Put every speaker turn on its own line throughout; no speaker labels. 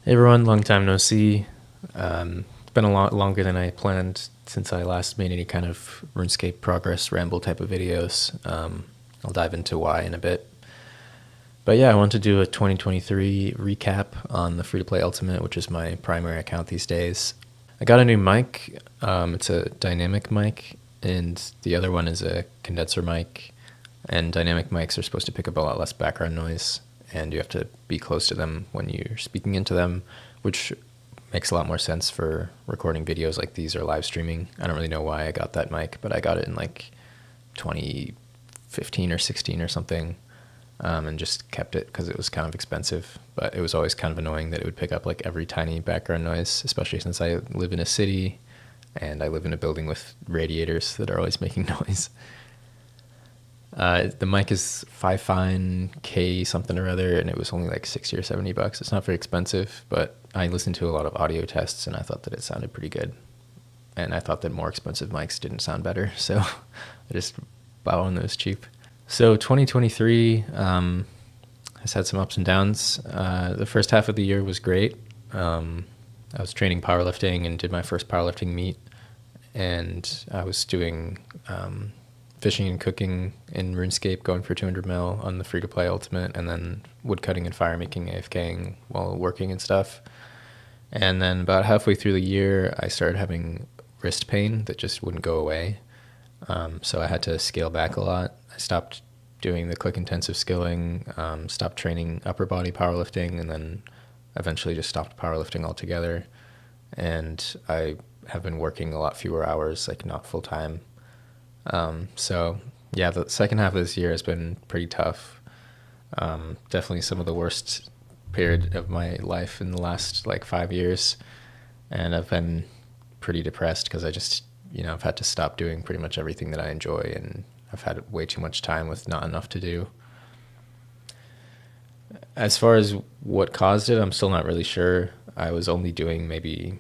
Hey everyone, long time no see. It's been a lot longer than I planned since I last made any kind of RuneScape progress ramble type of videos. I'll dive into why in a bit. But yeah, I want to do a 2023 recap on the free-to-play Ultimate, which is my primary account these days. I got a new mic. It's a dynamic mic, and the other one is a condenser mic. And dynamic mics are supposed to pick up a lot less background noise, and you have to be close to them when you're speaking into them, which makes a lot more sense for recording videos like these or live streaming. I don't really know why I got that mic, but I got it in like 2015 or 16 or something, and just kept it because it was kind of expensive. But it was always kind of annoying that it would pick up like every tiny background noise, especially since I live in a city and I live in a building with radiators that are always making noise. The mic is Fifine K something or other, and it was only like $60 or $70. It's not very expensive, but I listened to a lot of audio tests, and I thought that it sounded pretty good. And I thought that more expensive mics didn't sound better, so I just bought one that was cheap. So 2023 has had some ups and downs. The first half of the year was great. I was training powerlifting and did my first powerlifting meet, and I was doing fishing and cooking in RuneScape, going for 200 mil on the free-to-play Ultimate, and then woodcutting and fire making, AFKing while working and stuff. And then about halfway through the year, I started having wrist pain that just wouldn't go away. So I had to scale back a lot. I stopped doing the click-intensive skilling, stopped training upper body powerlifting, and then eventually just stopped powerlifting altogether. And I have been working a lot fewer hours, like not full-time. So yeah, the second half of this year has been pretty tough. Definitely some of the worst period of my life in the last like 5 years. And I've been pretty depressed because I just, I've had to stop doing pretty much everything that I enjoy, and I've had way too much time with not enough to do. As far as what caused it, I'm still not really sure. I was only doing maybe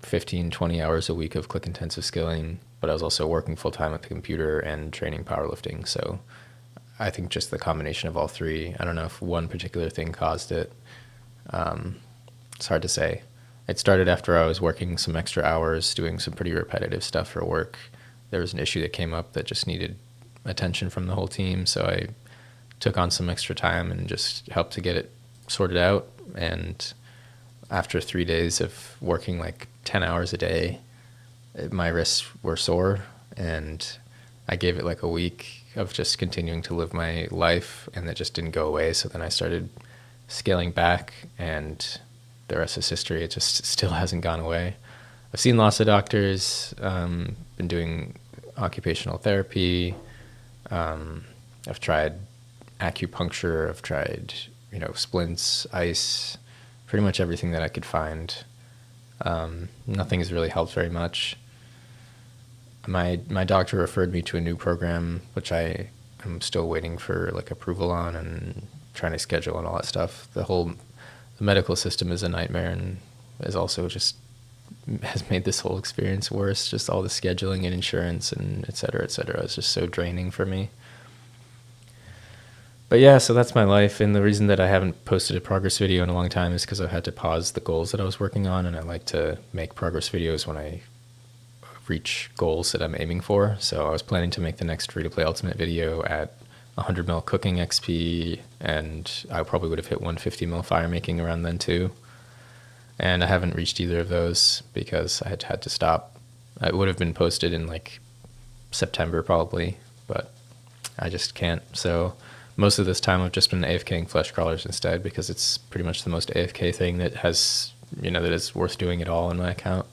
15, 20 hours a week of click intensive skilling, but I was also working full time at the computer and training powerlifting. So I think just the combination of all three. I don't know if one particular thing caused it. It's hard to say. It started after I was working some extra hours doing some pretty repetitive stuff for work. There was an issue that came up that just needed attention from the whole team. So I took on some extra time and just helped to get it sorted out. And after 3 days of working like 10 hours a day, my wrists were sore, and I gave it like a week of just continuing to live my life, and that just didn't go away. So then I started scaling back, and the rest is history. It just still hasn't gone away. I've seen lots of doctors, been doing occupational therapy. I've tried acupuncture. I've tried, splints, ice, pretty much everything that I could find. Nothing has really helped very much. My doctor referred me to a new program, which I am still waiting for like approval on and trying to schedule and all that stuff. The medical system is a nightmare, and is also just has made this whole experience worse. Just all the scheduling and insurance and et cetera, is just so draining for me. But yeah, so that's my life, and the reason that I haven't posted a progress video in a long time is because I've had to pause the goals that I was working on, and I like to make progress videos when I reach goals that I'm aiming for. So I was planning to make the next free-to-play Ultimate video at 100 mil cooking XP, and I probably would have hit 150 mil fire making around then too. And I haven't reached either of those because I had to stop. It would have been posted in like September probably, but I just can't. So most of this time I've just been AFKing flesh crawlers instead, because it's pretty much the most AFK thing that has, that is worth doing at all in my account.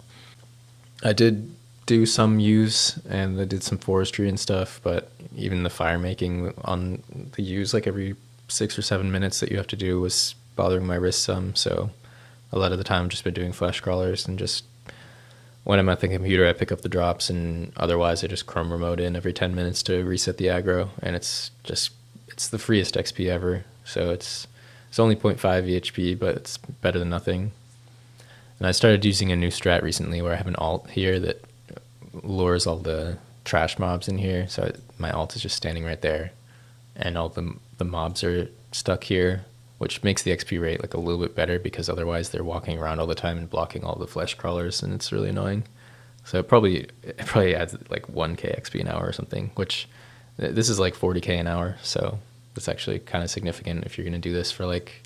I did do some use, and I did some forestry and stuff, but even the fire making on the use, like every 6 or 7 minutes that you have to do, was bothering my wrist some. So a lot of the time I've just been doing flesh crawlers, and just when I'm at the computer I pick up the drops, and otherwise I just Chrome remote in every 10 minutes to reset the aggro, and it's the freest XP ever. So it's only 0.5 VHP, but it's better than nothing. And I started using a new strat recently where I have an alt here that lures all the trash mobs in here. So my alt is just standing right there, and all the mobs are stuck here. which makes the XP rate like a little bit better because otherwise they're walking around all the time and blocking all the flesh crawlers, and it's really annoying. So it probably adds like 1k XP an hour or something, which this is like 40k an hour. So it's actually kind of significant if you're going to do this for like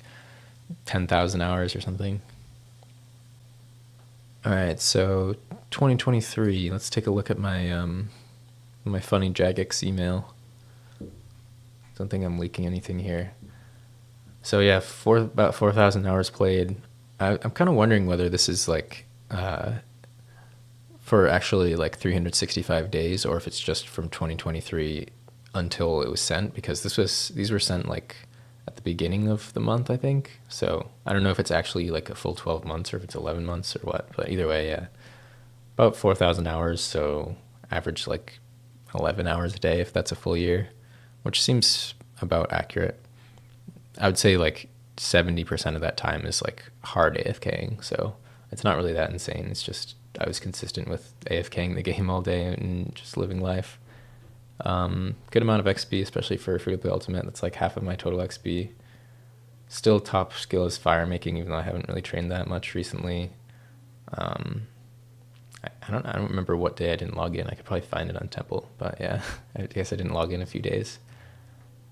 10,000 hours or something. All right, so 2023. Let's take a look at my my funny Jagex email. Don't think I'm leaking anything here. So yeah, about 4,000 hours played. I'm kind of wondering whether this is like for actually like 365 days, or if it's just from 2023 until it was sent, because these were sent like at the beginning of the month, I think. So I don't know if it's actually like a full 12 months or if it's 11 months or what, but either way, yeah, about 4,000 hours. So average like 11 hours a day if that's a full year, which seems about accurate. I would say like 70% of that time is like hard AFKing. So it's not really that insane. It's just I was consistent with AFKing the game all day and just living life. Good amount of XP, especially for Free-to-Play Ultimate. That's like half of my total XP. Still top skill is fire making, even though I haven't really trained that much recently. I don't remember what day I didn't log in. I could probably find it on Temple, but yeah, I guess I didn't log in a few days.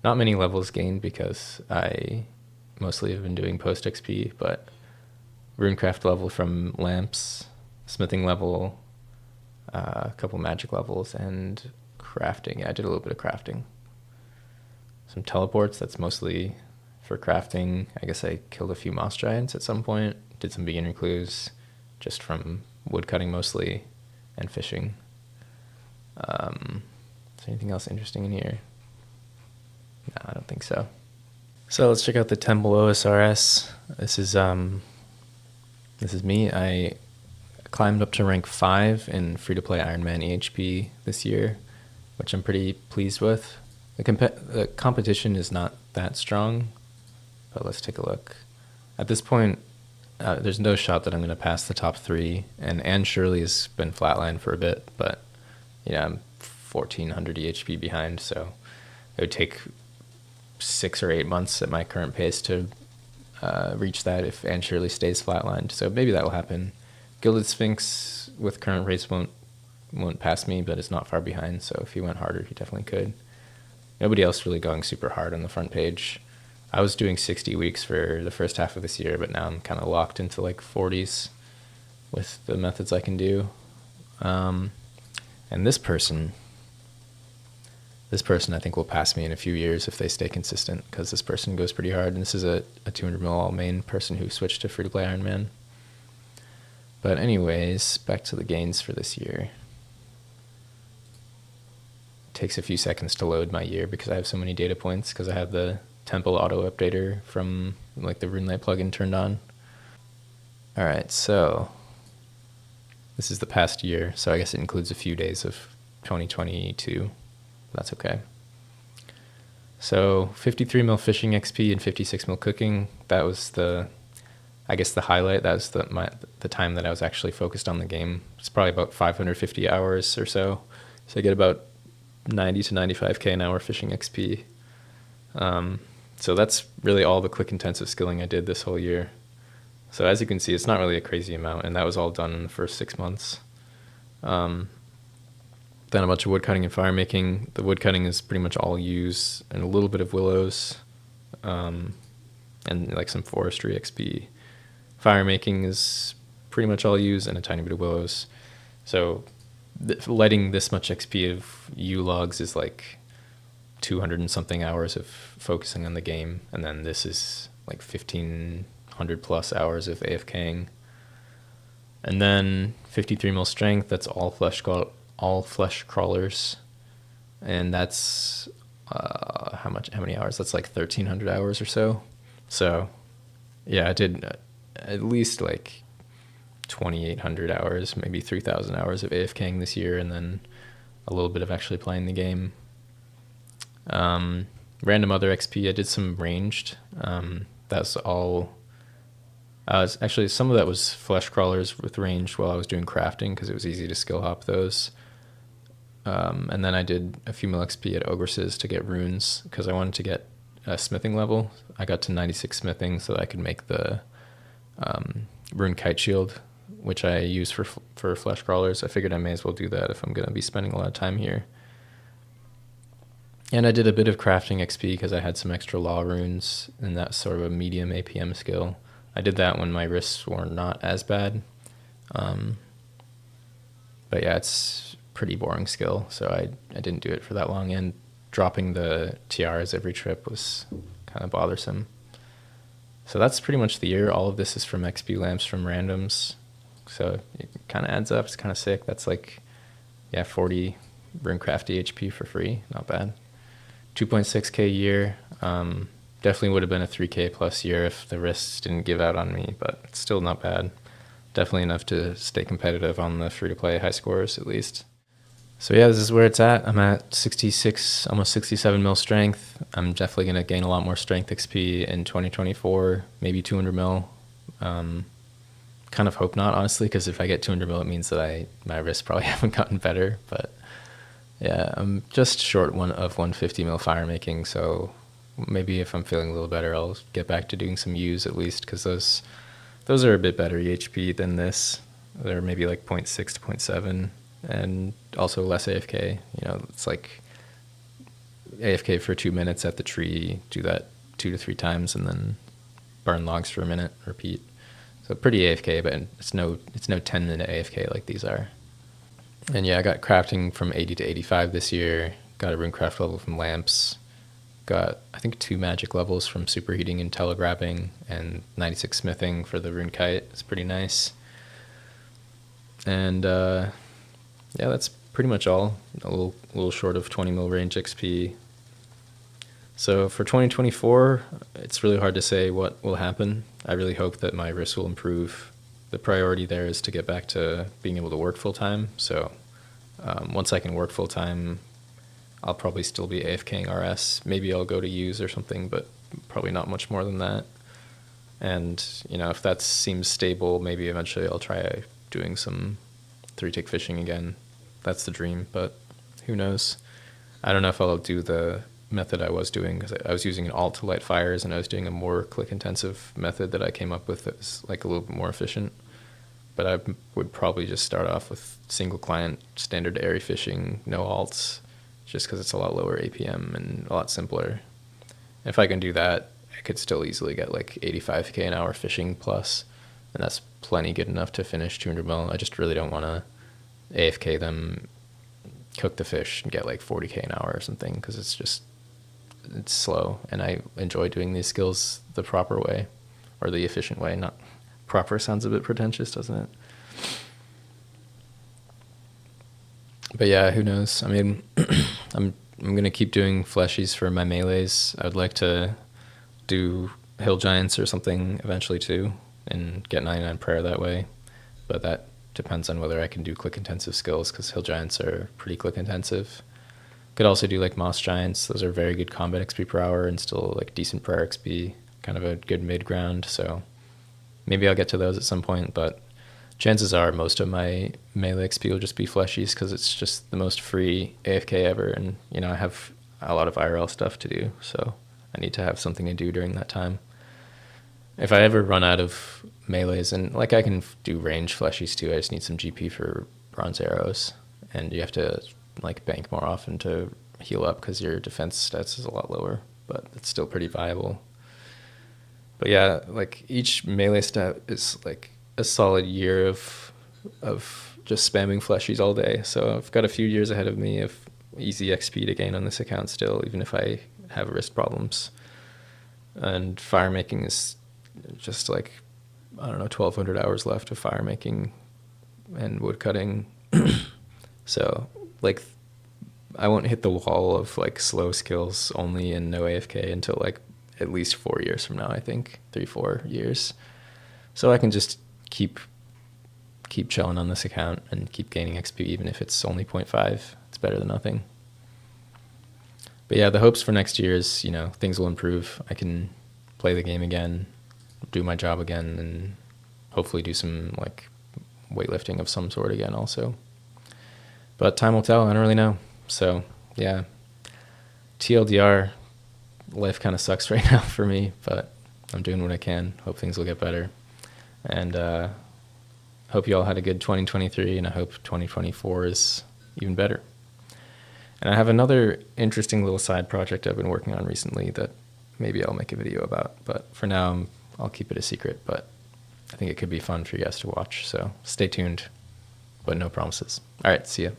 Not many levels gained because I mostly have been doing post XP, but runecraft level from lamps, smithing level, a couple magic levels, and crafting. Yeah, I did a little bit of crafting. Some teleports, that's mostly for crafting. I guess I killed a few moss giants at some point. Did some beginner clues just from woodcutting mostly and fishing. Is there anything else interesting in here? No, I don't think so. So let's check out the Temple OSRS. This is me. I climbed up to rank 5 in free-to-play Ironman EHP this year, which I'm pretty pleased with. The competition is not that strong, but let's take a look. At this point, there's no shot that I'm going to pass the top 3, and Anne Shirley has been flatlined for a bit, but I'm 1,400 EHP behind, so it would take 6 or 8 months at my current pace to reach that if Anne Shirley stays flatlined. So maybe that will happen. Gilded Sphinx with current race won't pass me, but it's not far behind. So if he went harder, he definitely could. Nobody else really going super hard on the front page. I was doing 60 weeks for the first half of this year, but now I'm kind of locked into like 40s with the methods I can do. And this person I think will pass me in a few years if they stay consistent, because this person goes pretty hard, and this is a 200 mil all main person who switched to free-to-play Ironman. But anyways, back to the gains for this year. It takes a few seconds to load my year because I have so many data points, because I have the Temple auto updater from like the RuneLight plugin turned on. All right, so this is the past year, so I guess it includes a few days of 2022. That's okay. So 53 mil fishing XP and 56 mil cooking. That was the highlight. That was the time that I was actually focused on the game. It's probably about 550 hours or so. So I get about 90 to 95k an hour fishing XP. So that's really all the click intensive skilling I did this whole year. So as you can see, it's not really a crazy amount, and that was all done in the first 6 months. Then a bunch of woodcutting and fire making. The woodcutting is pretty much all use, and a little bit of willows, and like some forestry XP. Fire making is pretty much all use and a tiny bit of willows. So lighting this much XP of U logs is like 200 and something hours of focusing on the game, and then this is like 1,500 plus hours of AFKing. And then 53 mil strength. That's all flesh crawlers, and that's how many hours? That's like 1,300 hours or so. So yeah, I did at least like 2,800 hours, maybe 3,000 hours of AFKing this year, and then a little bit of actually playing the game. Random other XP, I did some ranged. That's all. Actually, some of that was flesh crawlers with ranged while I was doing crafting, because it was easy to skill hop those. And then I did a few mil XP at Ogresses to get runes, because I wanted to get smithing level. I got to 96 smithing so that I could make the rune kite shield, which I use for flesh crawlers. I figured I may as well do that if I'm going to be spending a lot of time here. And I did a bit of crafting XP because I had some extra law runes, and that's sort of a medium APM skill. I did that when my wrists were not as bad. But yeah, it's pretty boring skill, so I didn't do it for that long. And dropping the tiaras every trip was kind of bothersome. So that's pretty much the year. All of this is from XP lamps from randoms. So it kind of adds up. It's kind of sick. That's like, yeah, 40 runecrafty HP for free. Not bad. 2.6k a year. Definitely would have been a 3k plus year if the wrists didn't give out on me, but it's still not bad. Definitely enough to stay competitive on the free-to-play high scores at least. So yeah, this is where it's at. I'm at 66, almost 67 mil strength. I'm definitely going to gain a lot more strength XP in 2024, maybe 200 mil. Kind of hope not, honestly, because if I get 200 mil, it means that my wrists probably haven't gotten better. But yeah, I'm just short of 150 mil fire making, so maybe if I'm feeling a little better, I'll get back to doing some U's at least, because those are a bit better EHP than this. They're maybe like 0.6 to 0.7, and also less AFK. You know, it's like AFK for 2 minutes at the tree, do that 2 to 3 times, and then burn logs for a minute, repeat. So pretty AFK, but it's no 10-minute AFK like these are. And yeah, I got crafting from 80 to 85 this year. Got a runecraft level from lamps. Got, I think, 2 magic levels from superheating and telegrabbing, and 96 smithing for the rune kite. It's pretty nice. And yeah, that's pretty much all. A little short of 20 mil range XP. So for 2024, it's really hard to say what will happen. I really hope that my wrists will improve. The priority there is to get back to being able to work full time. So once I can work full time, I'll probably still be AFKing RS. Maybe I'll go to U's or something, but probably not much more than that. And, you know, if that seems stable, maybe eventually I'll try doing some 3-tick fishing again. That's the dream, but who knows? I don't know if I'll do the method I was doing, because I was using an alt to light fires, and I was doing a more click-intensive method that I came up with that was like a little bit more efficient. But I would probably just start off with single client, standard airy fishing, no alts, just because it's a lot lower APM and a lot simpler. If I can do that, I could still easily get like 85k an hour fishing plus, and that's plenty good enough to finish 200 mil. I just really don't want to AFK them, cook the fish, and get like 40k an hour or something, because it's slow, and I enjoy doing these skills the proper way, or the efficient way. Not proper sounds a bit pretentious, doesn't it? But yeah, who knows? I mean, I'm gonna keep doing fleshies for my melees. I would like to do hill giants or something eventually too, and get 99 prayer that way. But that depends on whether I can do click intensive skills, because hill giants are pretty click intensive. Could also do like moss giants. Those are very good combat XP per hour and still like decent prayer XP, kind of a good mid ground. So maybe I'll get to those at some point, but chances are most of my melee XP will just be fleshies, because it's just the most free AFK ever, and you know, I have a lot of IRL stuff to do, so I need to have something to do during that time. If I ever run out of melees, and like I can do range fleshies too, I just need some GP for bronze arrows, and you have to like bank more often to heal up because your defense stats is a lot lower, but it's still pretty viable. But yeah, like each melee stat is like a solid year of just spamming fleshies all day. So I've got a few years ahead of me of easy XP to gain on this account still, even if I have wrist problems. And fire making is just like, I don't know, 1,200 hours left of fire making and wood cutting. So like I won't hit the wall of like slow skills only and no AFK until like at least 4 years from now, I think 3-4 years. So I can just keep chilling on this account and keep gaining XP, even if it's only 0.5. It's better than nothing. But yeah, the hopes for next year is, you know, things will improve. I can play the game again, do my job again, and hopefully do some like weightlifting of some sort again also. But time will tell. I don't really know. So yeah, TLDR, life kind of sucks right now for me, but I'm doing what I can. Hope things will get better. And hope you all had a good 2023, and I hope 2024 is even better. And I have another interesting little side project I've been working on recently that maybe I'll make a video about. But for now, I'll keep it a secret. But I think it could be fun for you guys to watch. So stay tuned, but no promises. All right, see ya.